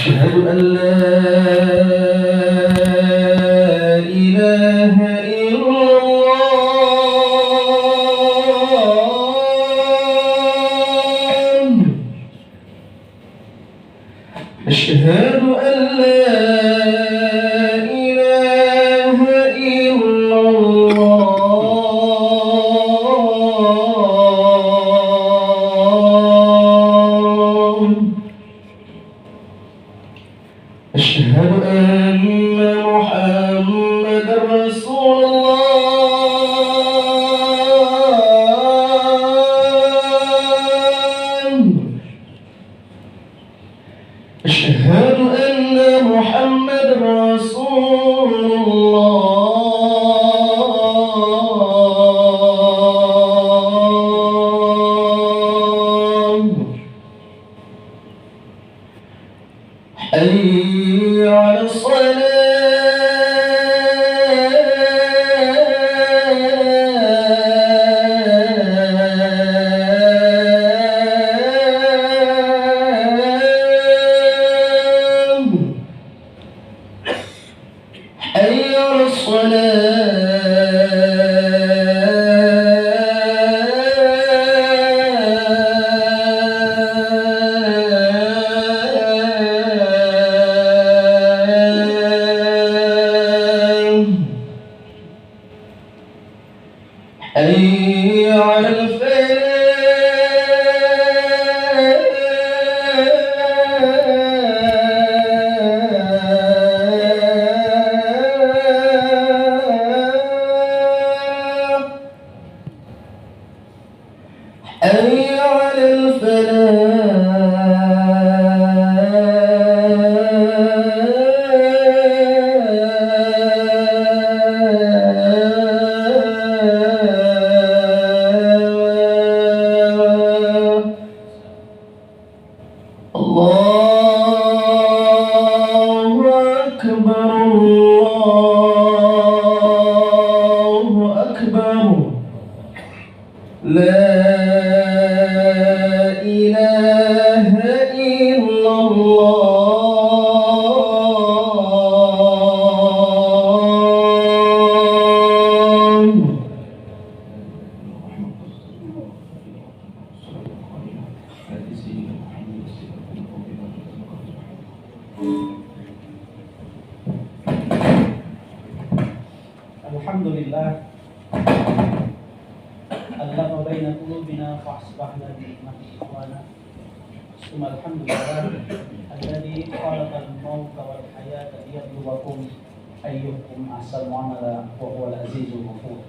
أشهد أن لا إله إلا الله. أشهد أن لا إله إلا الله. أشهد أن محمدا رسول الله. أشهد أن محمدا رسول الله. حي على الصلاة. حي على الصلاة. حي على الفلاح. حي على الفلاح. الله أكبر، الله أكبر. لا إله إلا الله. Alhamdulillah allafa baina qulubina fa asbahna bi ni'mati ikhwana. Summa alhamdulillah alladhi khalaqa al-mauta wal hayata liyabluwakum ayyukum ahsanu amala wa huwa al-azizul ghafur.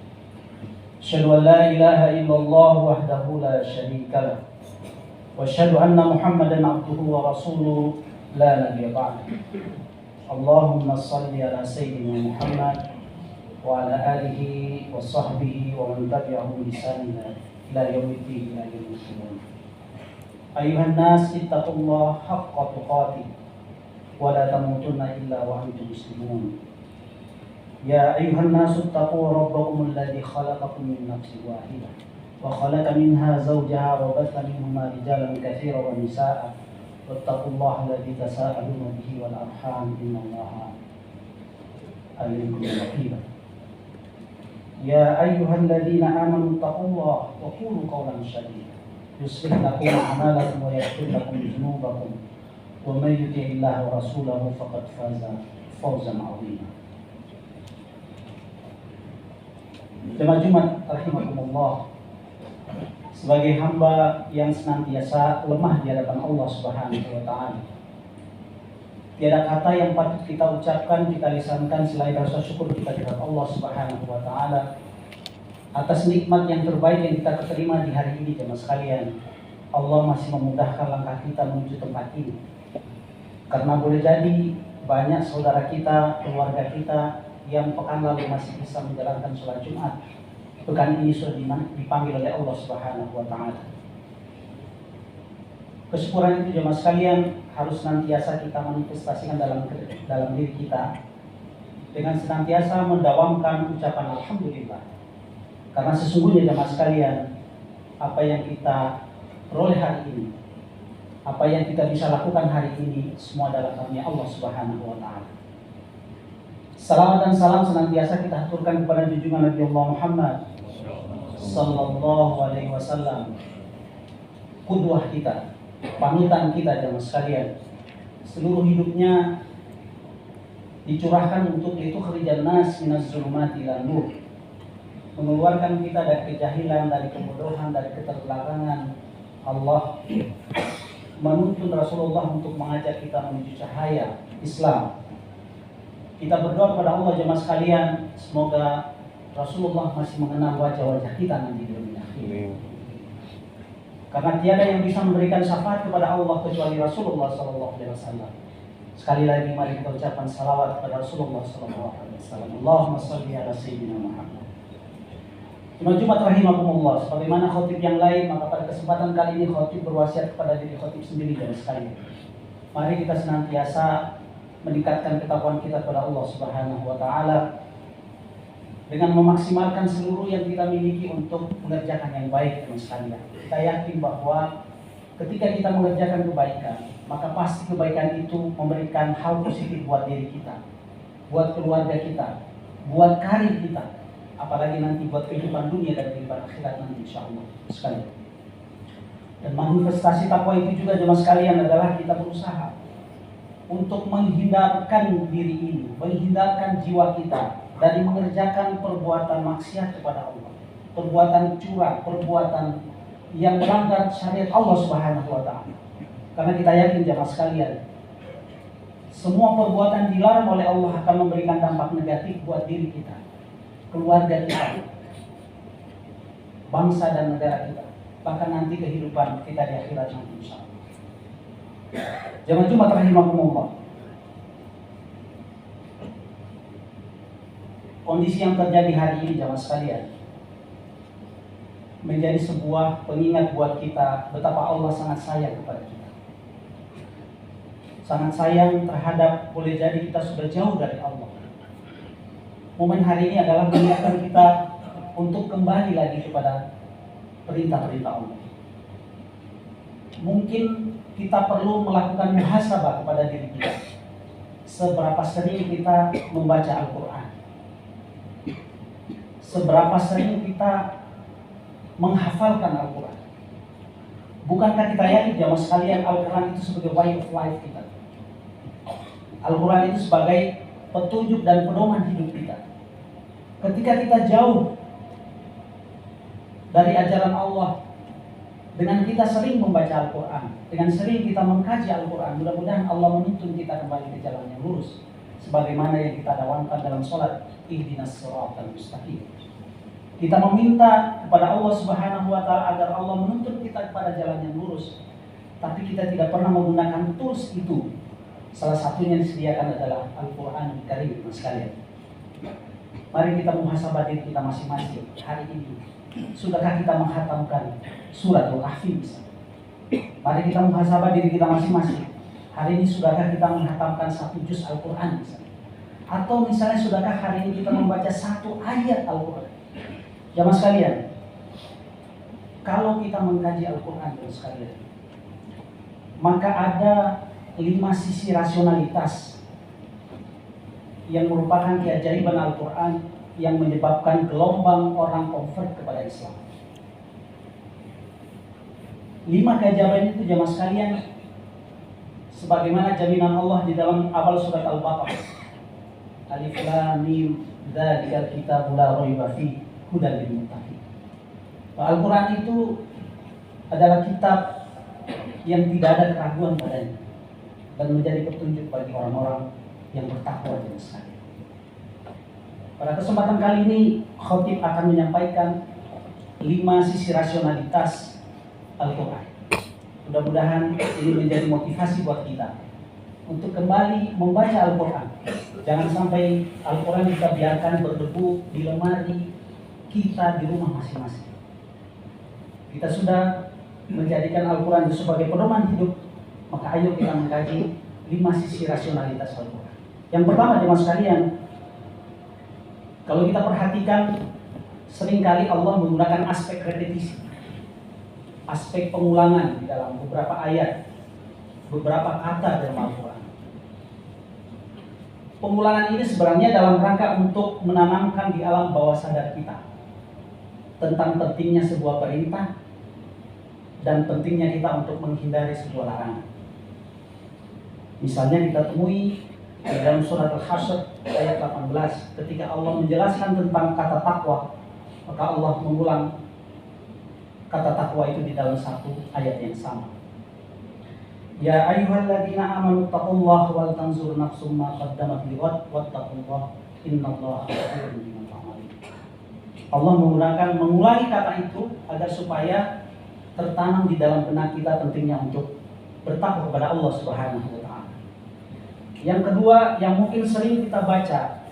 Asyhadu an la ilaha illallah wahdahu la syarika lah wa asyhadu anna Muhammadan abduhu wa rasuluhu la nabiyya ba'da. Allahumma shalli ala sayyidina Muhammad wa ala alihi wa sahbihi wa man tabi'ahum bi ihsan ila yaumiddin ila yaumil qiyamah. Ayuhan nas ittaqullaha haqqa tuqatih wa la tamutunna illa wa antum muslimun. Ya ayuhan nas ittaqu rabbakum alladhi khalaqakum min nafsin wahidah wa khalaqa minha zawjaha wa batha minhuma rijalan katsiran wa nisaa'a wattaqullaha alladhi tasaaluna bihi wal arham innallaha alimun raqib. Ya ayyuhalladzina amanu taqullaha wa qulu qawlan sadida yuslih lakum a'malakum wa yaghfir lakum dhunubakum wa may yuti'illaha wa rasulahu faqad faza fawzan 'azima. Jemaah Jumat rahimakumullah, sebagai hamba yang senantiasa lemah di hadapan Allah Subhanahu wa taala, tiada kata yang patut kita ucapkan, kita lisankan selain rasa syukur kita kepada Allah Subhanahu wa taala atas nikmat yang terbaik yang kita terima di hari ini. Jemaah sekalian, Allah masih memudahkan langkah kita menuju tempat ini. Karena boleh jadi banyak saudara kita, keluarga kita yang pekan lalu masih bisa menjalankan sholat Jumat, pekan ini sudah dipanggil oleh Allah Subhanahu wa taala. Kesyukuran itu jemaah sekalian harus senantiasa kita manifestasikan dalam diri kita dengan senantiasa mendawamkan ucapan alhamdulillah. Karena sesungguhnya jemaah sekalian, apa yang kita peroleh hari ini Apa yang kita bisa lakukan hari ini semua adalah karunia Allah Subhanahu wa taala. Salawat dan salam senantiasa kita haturkan kepada junjungan Nabi Allah Muhammad sallallahu alaihi wasallam, qudwah kita, panutan kita jemaah sekalian. Seluruh hidupnya dicurahkan untuk itu kharijan nas minaz zulumati ila nur, mengeluarkan kita dari kejahilan, dari kebodohan, dari keterbelakangan. Allah menuntun Rasulullah untuk mengajak kita menuju cahaya Islam. Kita berdoa kepada Allah jemaah sekalian, semoga Rasulullah masih mengenal wajah-wajah kita nanti di dunia akhir. Karena tiada yang bisa memberikan syafaat kepada Allah kecuali Rasulullah sallallahu alaihi wasallam. Sekali lagi mari kita ucapkan salawat kepada Rasulullah sallallahu alaihi wasallam. Allahumma shalli ala sayyidina Muhammad. Jumat rahimakumullah, sebagaimana khotib yang lain, maka pada kesempatan kali ini khotib berwasiat kepada diri khotib sendiri dan sekalian. Mari kita senantiasa meningkatkan ketakwaan kita kepada Allah Subhanahu wa taala dengan memaksimalkan seluruh yang kita miliki untuk mengerjakan yang baik dan sekalian. Kita yakin bahwa ketika kita mengerjakan kebaikan, maka pasti kebaikan itu memberikan hal positif buat diri kita, buat keluarga kita, buat karir kita, apalagi nanti buat kehidupan dunia dan kehidupan akhirat nanti insyaallah sekalian. Dan manifestasi takwa itu juga jemaah sekalian adalah kita berusaha untuk menghindarkan diri ini, menghindarkan jiwa kita dari mengerjakan perbuatan maksiat kepada Allah, perbuatan curang, perbuatan yang melanggar syariat Allah Subhanahu wa taala. Karena kita yakin jemaah sekalian, semua perbuatan dilarang oleh Allah akan memberikan dampak negatif buat diri kita, keluarga kita, bangsa dan negara kita, bahkan nanti kehidupan kita di akhirat nanti insyaallah. Jemaah Jumat rahimakumullah. Kondisi yang terjadi hari ini jemaah sekalian menjadi sebuah pengingat buat kita betapa Allah sangat sayang kepada kita. Sangat sayang terhadap, boleh jadi kita sudah jauh dari Allah. Momen hari ini adalah mengingatkan kita untuk kembali lagi kepada perintah-perintah Allah. Mungkin kita perlu melakukan muhasabah kepada diri kita. Seberapa sering kita membaca Al-Quran? Seberapa sering kita menghafalkan Al-Quran? Bukankah kita yakin jamaah sekalian Al-Quran itu sebagai way of life kita? Al-Quran itu sebagai petunjuk dan pedoman hidup kita. Ketika kita jauh dari ajaran Allah, dengan kita sering membaca Al-Quran, dengan sering kita mengkaji Al-Quran, mudah-mudahan Allah menuntun kita kembali ke jalan yang lurus, sebagaimana yang kita dakwamkan dalam sholat, ihdinas siratal mustaqim. Kita meminta kepada Allah Subhanahu wa taala agar Allah menuntun kita kepada jalan yang lurus, tapi kita tidak pernah menggunakan tools itu. Salah satunya yang disediakan adalah Al-Quran Karim sekalian. Mari kita muhasabah diri kita masing-masing hari ini. Sudahkah kita menghatamkan surat Al-Kahfi misalnya? Mari kita muhasabah diri kita masing-masing. Hari ini sudahkah kita menghatamkan satu juz Al-Quran misalnya? Atau misalnya sudahkah hari ini kita membaca satu ayat Al-Quran? Jamaah sekalian, kalau kita mengkaji Al-Quran sekalian, maka ada 5 sisi rasionalitas yang merupakan keajaiban Al-Quran yang menyebabkan gelombang orang convert kepada Islam. 5 keajaiban itu jamaah sekalian, sebagaimana jaminan Allah di dalam awal surat Al-Baqarah. Alif Lam Mim, dzalikal kitabul la raiba fihi hudal lil muttaqin. Al-Quran itu adalah kitab yang tidak ada keraguan padanya dan menjadi petunjuk bagi orang-orang yang bertakwa dan sekalian. Pada kesempatan kali ini, khotib akan menyampaikan 5 sisi rasionalitas Al-Quran. Mudah-mudahan ini menjadi motivasi buat kita untuk kembali membaca Al-Quran. Jangan sampai Al-Quran kita biarkan berdebu di lemari kita di rumah masing-masing. Kita sudah menjadikan Al-Quran sebagai pedoman hidup, maka ayo kita mengkaji 5 sisi rasionalitas Al-Quran. Yang pertama jemaah sekalian, kalau kita perhatikan, seringkali Allah menggunakan aspek repetisi, aspek pengulangan di dalam beberapa ayat beberapa kata dalam Al-Quran. Pengulangan ini sebenarnya dalam rangka untuk menanamkan di alam bawah sadar kita tentang pentingnya sebuah perintah dan pentingnya kita untuk menghindari sebuah larangan. Misalnya kita temui di dalam surat Al-Hasyr ayat 18 ketika Allah menjelaskan tentang kata takwa, maka Allah mengulang kata takwa itu di dalam satu ayat yang sama. Ya ayyuhalladzina amanu taqullaha wal tanzur nafsum ma qaddamat lighad wattaqullaha innallaha khabirun bima ta'malun. Allah mengulangi kata itu agar supaya tertanam di dalam benak kita pentingnya untuk bertakwa kepada Allah Subhanahu wa taala. Yang kedua yang mungkin sering kita baca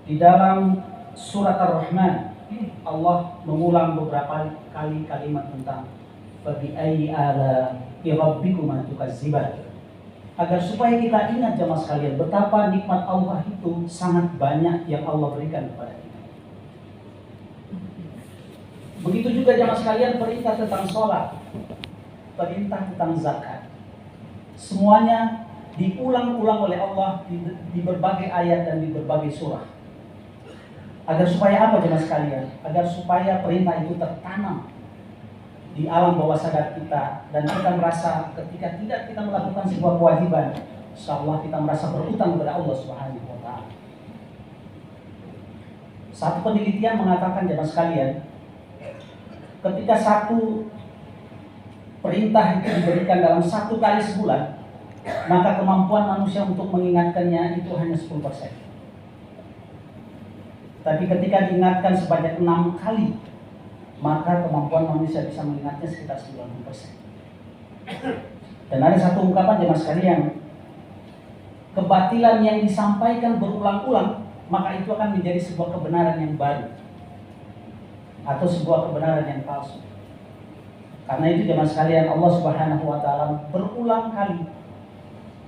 di dalam surat Ar-Rahman, Allah mengulang beberapa kali kalimat tentang fabi ayyi ala'i rabbikuma tukadziban, agar supaya kita ingat jemaah sekalian betapa nikmat Allah itu sangat banyak yang Allah berikan kepada kita. Begitu juga jemaah sekalian perintah tentang sholat, perintah tentang zakat, semuanya diulang-ulang oleh Allah di berbagai ayat dan di berbagai surah. Agar supaya apa jemaah sekalian? Agar supaya perintah itu tertanam di alam bawah sadar kita dan kita merasa ketika tidak kita melakukan sebuah kewajiban, insyaallah kita merasa berhutang kepada Allah Subhanahu wa taala. Satu penelitian mengatakan jemaah sekalian, ketika satu perintah itu diberikan dalam satu kali sebulan, maka kemampuan manusia untuk mengingatkannya itu hanya 10%. Tapi ketika diingatkan sebanyak 6 kali, maka kemampuan manusia bisa mengingatnya sekitar 90%. Dan ada satu ungkapan jemaah sekalian, kebatilan yang disampaikan berulang-ulang, maka itu akan menjadi sebuah kebenaran yang baru atau sebuah kebenaran yang palsu. Karena itu jemaah sekalian, Allah Subhanahu wa taala berulang kali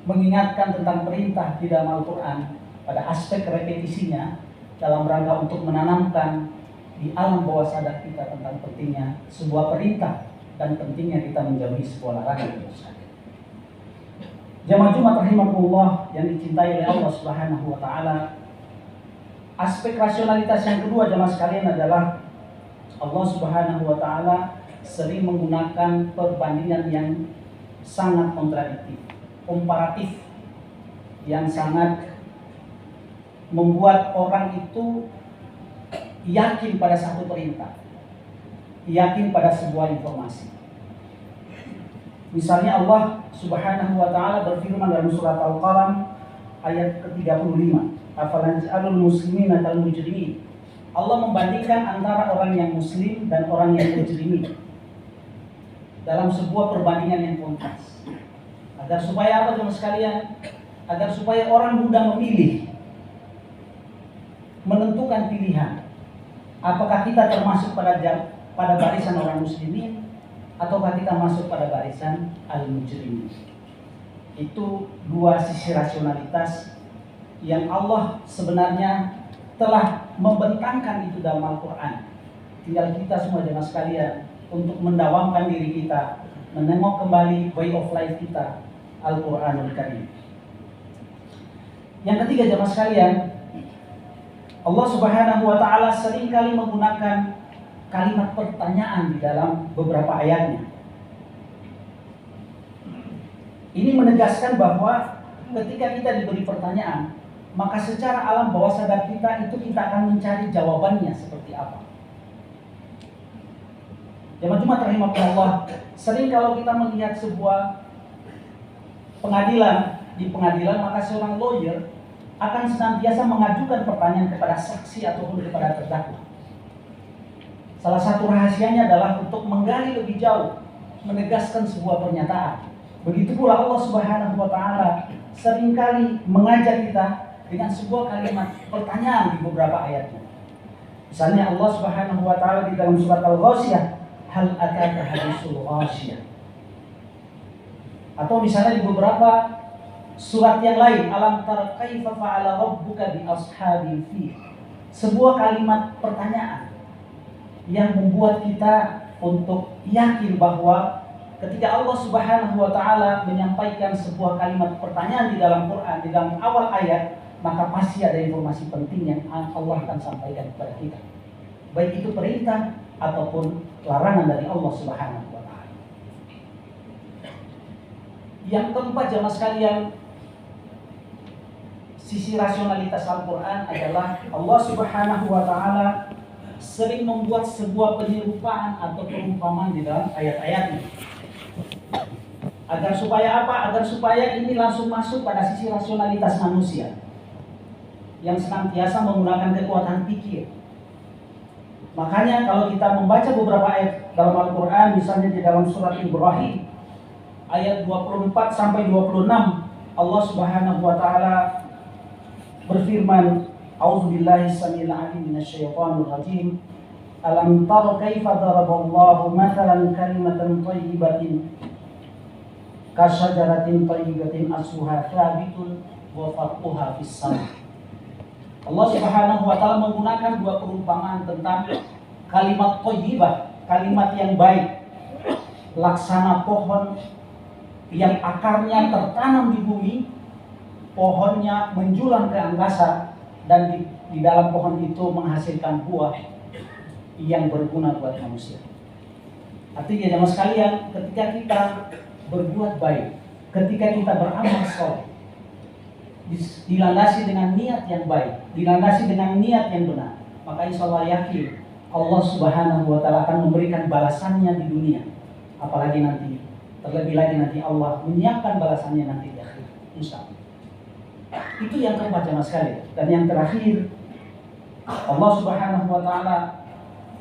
mengingatkan tentang perintah di dalam Al-Quran pada aspek repetisinya dalam rangka untuk menanamkan di alam bawah sadar kita tentang pentingnya sebuah perintah dan pentingnya kita menjauhi sebuah larangan. Jamaah Jumat rahimakumullah yang dicintai oleh Allah Subhanahu wa taala, aspek rasionalitas yang kedua jamaah sekalian adalah Allah Subhanahu wa taala sering menggunakan perbandingan yang sangat kontradiktif, komparatif, yang sangat membuat orang itu yakin pada satu perintah, yakin pada sebuah informasi. Misalnya Allah Subhanahu wa taala berfirman dalam surat Al-Qalam ayat ke-35, afalanj'alul muslimina kal mujrimin. Allah membandingkan antara orang yang muslim dan orang yang mujrimin dalam sebuah perbandingan yang kontras. Agar supaya apa teman sekalian? Agar supaya orang mudah memilih, menentukan pilihan. Apakah kita termasuk pada barisan orang muslimin ataukah kita masuk pada barisan al-mujrimin? Itu dua sisi rasionalitas yang Allah sebenarnya telah membentangkan itu dalam Al-Quran. Tinggal kita semua jemaah sekalian untuk mendawamkan diri kita, menengok kembali way of life kita, Al-Quranul Karim. Yang ketiga jemaah sekalian, Allah Subhanahu wa taala seringkali menggunakan kalimat pertanyaan di dalam beberapa ayatnya. Ini menegaskan bahwa ketika kita diberi pertanyaan, maka secara alam bawah sadar kita itu kita akan mencari jawabannya seperti apa. Jemaah Jumat rahimahullah, sering kalau kita melihat sebuah pengadilan, di pengadilan maka seorang lawyer akan senantiasa mengajukan pertanyaan kepada saksi ataupun kepada terdakwa. Salah satu rahasianya adalah untuk menggali lebih jauh, menegaskan sebuah pernyataan. Begitu pula Allah Subhanahu wa taala seringkali mengajak kita dengan sebuah kalimat pertanyaan di beberapa ayatnya. Misalnya Allah Subhanahu wa taala di dalam surat Al-Ghasyiyah, hal ataka hadisul ghasyiyah. Atau misalnya di beberapa surat yang lain, alam tara kaifa fa'ala rabbuka bi ashabil fil. Sebuah kalimat pertanyaan yang membuat kita untuk yakin bahwa Ketika Allah Subhanahu wa taala menyampaikan sebuah kalimat pertanyaan di dalam Quran, di dalam awal ayat, maka pasti ada informasi penting yang Allah akan sampaikan kepada kita. Baik itu perintah ataupun larangan dari Allah Subhanahu wa taala. Yang keempat jamaah sekalian, sisi rasionalitas Al-Quran adalah Allah Subhanahu wa taala sering membuat sebuah penyerupaan atau perumpamaan di dalam ayat-ayatnya. Agar supaya apa? Agar supaya ini langsung masuk pada sisi rasionalitas manusia yang senantiasa menggunakan kekuatan pikir. Makanya kalau kita membaca beberapa ayat dalam Al-Quran, misalnya di dalam surat Ibrahim ayat 24 sampai 26, Allah Subhanahu wa taala berfirman, A'udzubillahi samil alim minasyaitonir rajim. Alam tara kaifa daraballahu mathalan kalimatan thayyibatin kasyajaratin thayyibatin asluha thabitun wa farquha fis sama'. Allah Subhanahu wa taala menggunakan dua perumpamaan tentang kalimat thayyibah, kalimat yang baik, laksana pohon yang akarnya tertanam di bumi, pohonnya menjulang ke angkasa, dan di dalam pohon itu menghasilkan buah yang berguna buat manusia. Artinya jemaah sekalian, ketika kita berbuat baik, ketika kita beramal saleh, dilandasi dengan niat yang baik, dilandasi dengan niat yang benar, maka insya Allah yakin Allah Subhanahu wa taala akan memberikan balasannya di dunia. Apalagi nanti, terlebih lagi nanti Allah menyiapkan balasannya nanti di akhir, insya Allah. Itu yang keempat jemaah sekalian. Dan yang terakhir, Allah Subhanahu wa taala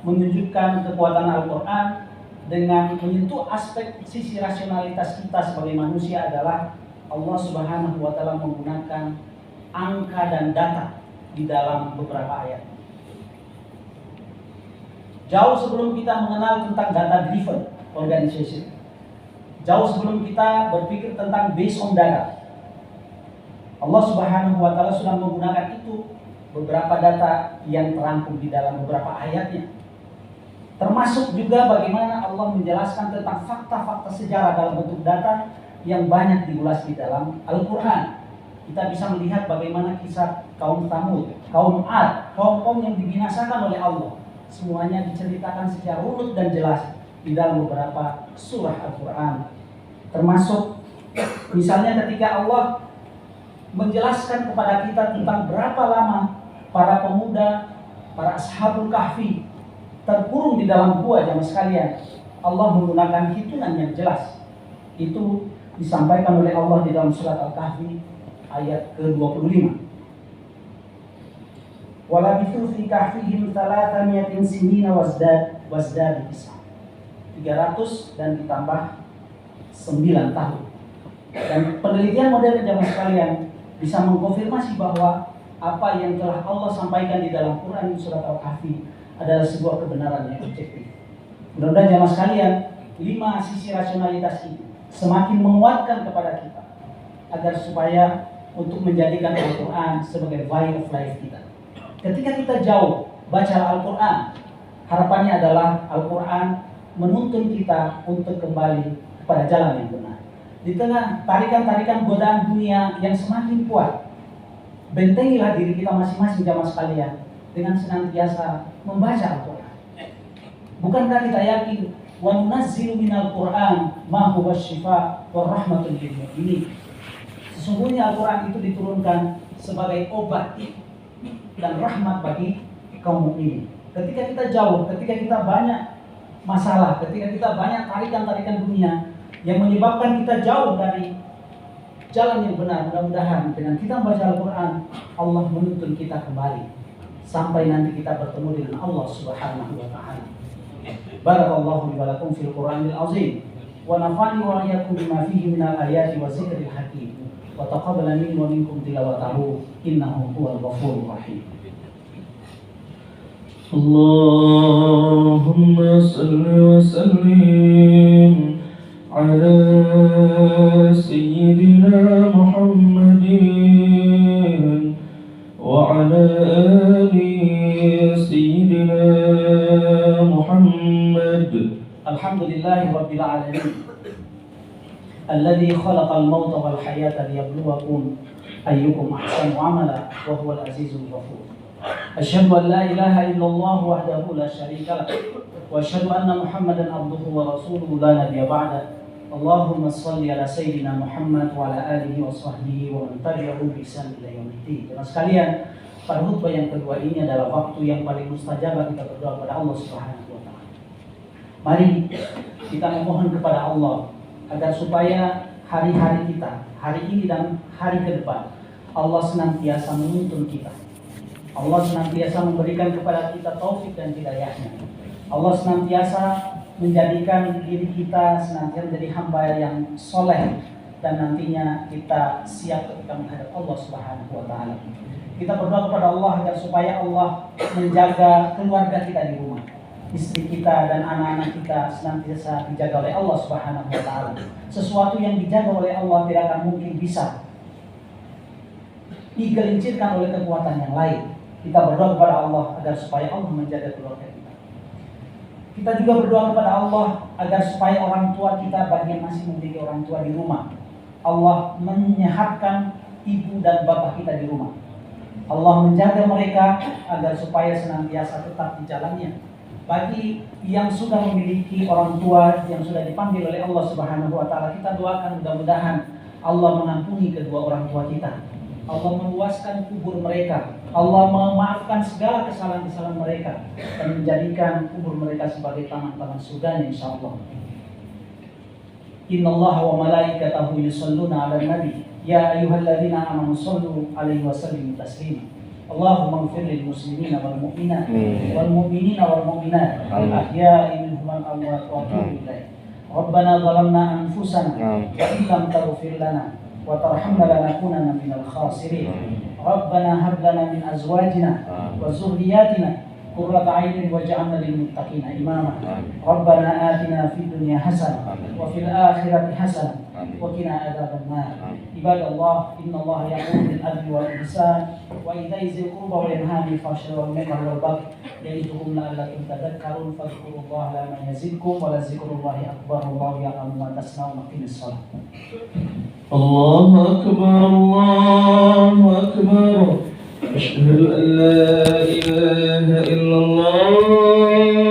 menunjukkan kekuatan Al-Quran dengan menyentuh aspek sisi rasionalitas kita sebagai manusia adalah Allah Subhanahu wa taala menggunakan angka dan data di dalam beberapa ayat. Jauh sebelum kita mengenal tentang data driven organization, jauh sebelum kita berpikir tentang based on data, Allah Subhanahu wa taala sudah menggunakan itu beberapa data yang terangkum di dalam beberapa ayatnya. Termasuk juga bagaimana Allah menjelaskan tentang fakta-fakta sejarah dalam bentuk data yang banyak diulas di dalam Al-Quran. Kita bisa melihat bagaimana kisah kaum Tsamud, kaum Ad, kaum yang dibinasakan oleh Allah. Semuanya diceritakan secara runut dan jelas di dalam beberapa surah Al-Quran. Termasuk misalnya ketika Allah menjelaskan kepada kita tentang berapa lama para pemuda, para ashabul kahfi terkurung di dalam gua jamaah sekalian. Allah menggunakan hitungan yang jelas. Itu disampaikan oleh Allah di dalam surat Al-Kahfi ayat ke-25. Walabithu fi kahfihim 300 sinina wazdad 9. 300 dan ditambah 9 tahun. Dan penelitian modern jamaah sekalian bisa mengkonfirmasi bahwa apa yang telah Allah sampaikan di dalam Quran surat Al-Kahfi adalah sebuah kebenaran yang objektif. Mudah-mudahan jamaah sekalian, 5 sisi rasionalitas ini semakin menguatkan kepada kita agar supaya untuk menjadikan Al-Quran sebagai way of life kita. Ketika kita jauh baca Al-Quran, harapannya adalah Al-Quran menuntun kita untuk kembali kepada jalan yang benar. Di tengah tarikan-tarikan godaan dunia yang semakin kuat, bentengilah diri kita masing-masing jamaah sekalian dengan senantiasa membaca Al-Quran. Bukankah kita yakin wa nunazzilu minal Qur'an ma huwa syifa wa rahmatul lil mu'minin? Sesungguhnya Al-Quran itu diturunkan sebagai obat dan rahmat bagi kaum mukminin. Ketika kita jauh, ketika kita banyak masalah, ketika kita banyak tarikan-tarikan dunia yang menyebabkan kita jauh dari jalan yang benar, mudah-mudahan dengan kita membaca Al-Quran, Allah menuntun kita kembali sampai nanti kita bertemu dengan Allah Subhanahu wa taala. Barakallahu li wa lakum fil Qur'anil azim wa nafa'ani wa iyyakum bima fihi minal ayati wa zikril hakim wa taqabbal minni wa minkum tilawatahu innahu huwal ghafurur rahim. Allahumma salli wa sallim ala sayyidina Muhammadin wa ala ali sayyidina Muhammad. Alhamdulillahi rabbil alamin الذي خلق الموت والحياة ليبلوكم أيكم أحسن عملا وهو العزيز الغفور. أشهد أن لا إله إلا الله وحده لا شريك له وأشهد أن محمدا عبده ورسوله لا نبي بعده. اللهم صل على سيدنا Muhammad wa ala alihi wa sahbihi wa man tabi'ahu bi ihsan ila yaumil. Teman sekalian, pada khutbah yang kedua ini adalah waktu yang paling mustajab kita berdoa kepada Allah Subhanahu wa taala. Mari kita memohon kepada Allah agar supaya hari-hari kita, hari ini dan hari ke depan, Allah senantiasa menuntun kita. Allah senantiasa memberikan kepada kita taufik dan hidayahnya. Allah senantiasa menjadikan diri kita senantiasa menjadi hamba yang soleh dan nantinya kita siap ketika menghadap Allah Subhanahu wa taala. Kita berdoa kepada Allah agar supaya Allah menjaga keluarga kita di rumah. Istri kita dan anak-anak kita senantiasa dijaga oleh Allah Subhanahu wa taala. Sesuatu yang dijaga oleh Allah tidak akan mungkin bisa digelincirkan oleh kekuatan yang lain. Kita berdoa kepada Allah agar supaya Allah menjaga keluarga kita. Kita juga berdoa kepada Allah agar supaya orang tua kita bagi yang masih memiliki orang tua di rumah, Allah menyehatkan ibu dan bapak kita di rumah. Allah menjaga mereka agar supaya senantiasa tetap di jalannya. Bagi yang sudah memiliki orang tua yang sudah dipanggil oleh Allah Subhanahu wa taala, kita doakan mudah-mudahan Allah mengampuni kedua orang tua kita. Allah meluaskan kubur mereka. Allah memaafkan segala kesalahan-kesalahan mereka dan menjadikan kubur mereka sebagai taman-taman surga insyaallah. Innallaha wa malaikatahu yusholluna 'alan nabi ya ayyuhalladzina amanu shollu 'alaihi wa sallimu taslima. Allahumma ighfir lil muslimina wal mu'minat wal mu'minina wal mu'minat al ahya'i minhum wal amwat wa atubu ilaih. Rabbana zalamna anfusana wa illam taghfir lana wa tarhamna lanakunanna minal khasirin. Rabbana hab lana min azwajina wa dhurriyyatina qurrata a'yunin waj'alna lil muttaqina imama. Rabbana atina fid dunya hasanah wa fil akhirati hasanah wa qina adzaban nar. Ibadallah, innallaha ya'muru bil adli wal ihsan wa ita'i dzil qurba wa yanha 'anil fahsya'i wal munkari wal baghi ya'idukum la'allakum tadhakkarun. Fadhkurullaha la yazidkum wa la dzikrullahi akbar. Wallahu ya'lamu ma tasna'un. Aqimis shalah. Allahu akbar, Allahu akbar. Asyhadu an la ilaha illallah